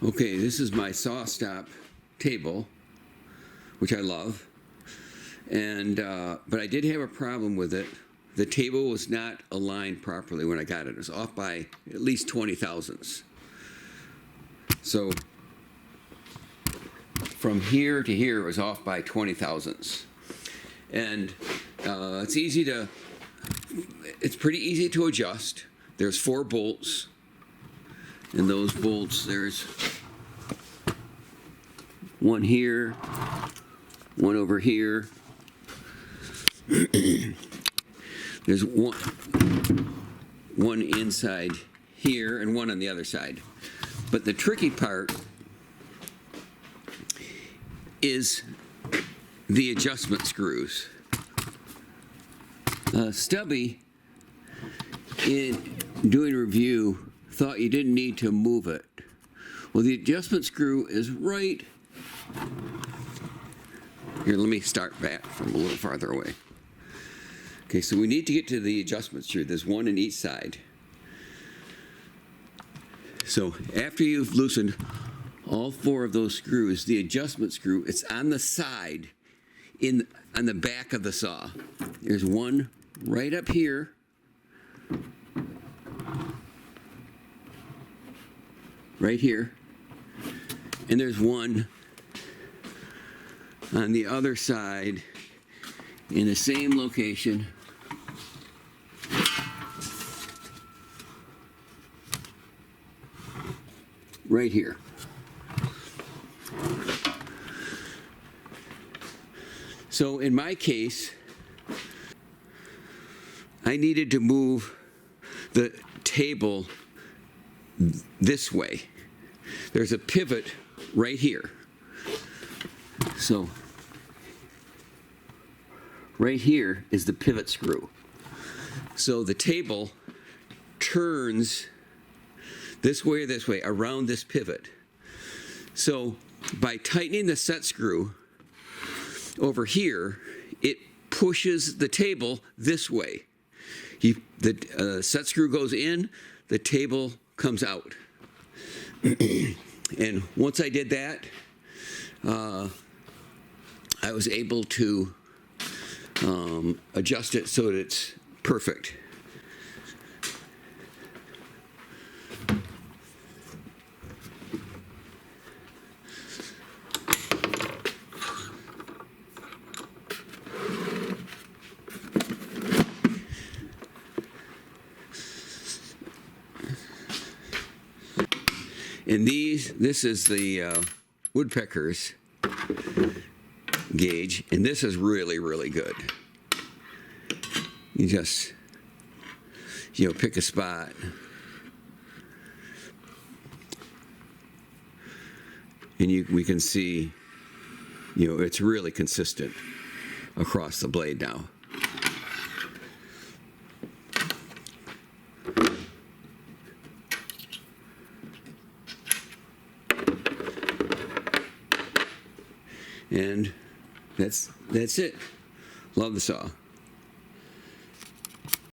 Okay, this is my Sawstop table, which I love, and but I did have a problem with it. The table was not aligned properly when I got it. It was off by at least 20 thousandths. So from here to here, it was off by 20 thousandths, and it's pretty easy to adjust. There's 4 bolts. And those bolts, there's one here, one over here. There's one inside here and one on the other side. But the tricky part is the adjustment screws. Stubby, in doing a review, thought you didn't need to move it. Well, the adjustment screw is right here. Let me start back from a little farther away. Okay, so we need to get to the adjustment screw. There's one in each side. So after you've loosened all 4 of those screws, the adjustment screw, it's on the side on the back of the saw. There's one right up here. Right here, and there's one on the other side in the same location. Right here. So in my case, I needed to move the table this way. There's a pivot right here. So right here is the pivot screw. So the table turns this way or this way around this pivot. So by tightening the set screw over here, it pushes the table this way. The set screw goes in, the table comes out. And once I did that, I was able to adjust it so that it's perfect. And this is the woodpecker's gauge, and this is really, really good. You just, pick a spot. And we can see, it's really consistent across the blade now. And that's it. Love the saw.